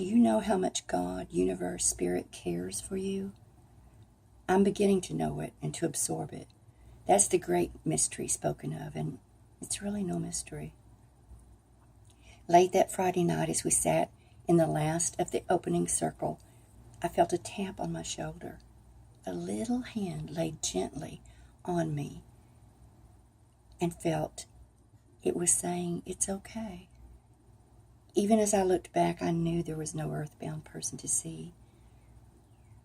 Do you know how much God, universe, spirit cares for you? I'm beginning to know it and to absorb it. That's the great mystery spoken of, and it's really no mystery. Late that Friday night, as we sat in the last of the opening circle, I felt a tap on my shoulder. A little hand laid gently on me and felt it was saying, "It's okay." Even as I looked back, I knew there was no earthbound person to see.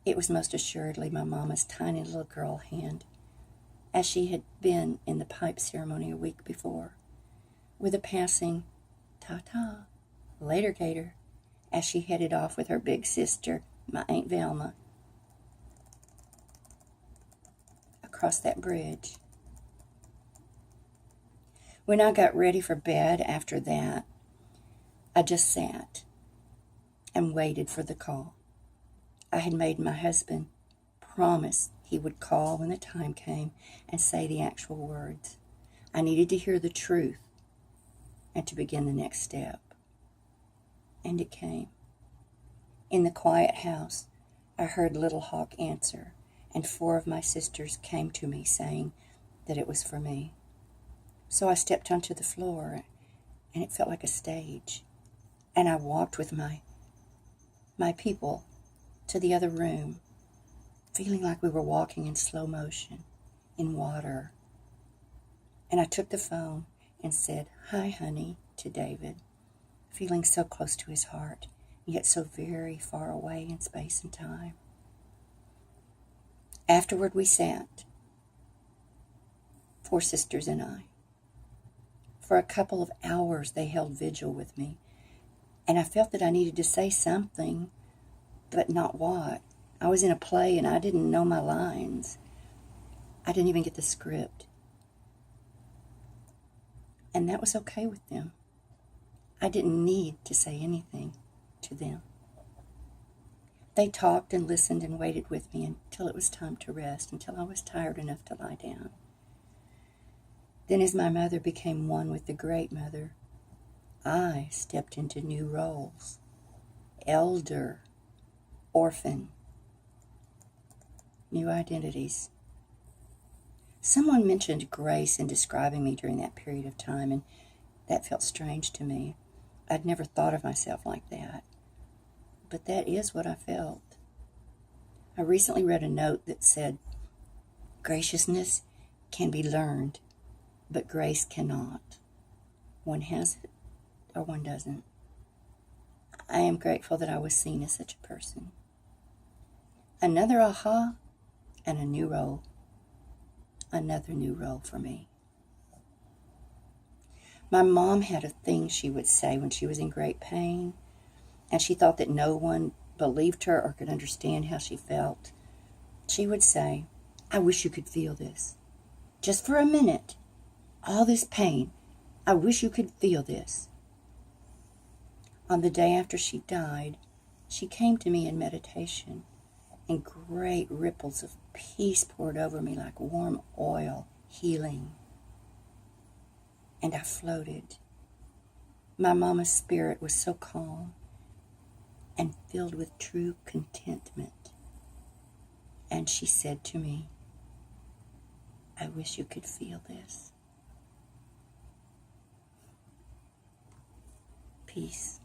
It was most assuredly my mama's tiny little girl hand, as she had been in the pipe ceremony a week before, with a passing "ta-ta, later, Gator," as she headed off with her big sister, my Aunt Velma, across that bridge. When I got ready for bed after that, I just sat and waited for the call. I had made my husband promise he would call when the time came and say the actual words. I needed to hear the truth and to begin the next step. And it came. In the quiet house, I heard Little Hawk answer, and 4 of my sisters came to me saying that it was for me. So I stepped onto the floor, and it felt like a stage. And I walked with my people to the other room, feeling like we were walking in slow motion, in water. And I took the phone and said, "Hi, honey," to David, feeling so close to his heart, yet so very far away in space and time. Afterward, we sat, 4 sisters and I. For a couple of hours, they held vigil with me, and I felt that I needed to say something, but not what. I was in a play, and I didn't know my lines. I didn't even get the script. And that was okay with them. I didn't need to say anything to them. They talked and listened and waited with me until it was time to rest, until I was tired enough to lie down. Then, as my mother became one with the Great Mother, I stepped into new roles: elder, orphan, new identities. Someone mentioned grace in describing me during that period of time, and that felt strange to me. I'd never thought of myself like that, but that is what I felt. I recently read a note that said, "Graciousness can be learned, but grace cannot. One has it or one doesn't." I am grateful that I was seen as such a person. Another aha and a new role. Another new role for me. My mom had a thing she would say when she was in great pain, and she thought that no one believed her or could understand how she felt. She would say, "I wish you could feel this. Just for a minute. All this pain. I wish you could feel this." On the day after she died, she came to me in meditation, and great ripples of peace poured over me like warm oil, healing. And I floated. My mama's spirit was so calm and filled with true contentment. And she said to me, "I wish you could feel this." Peace.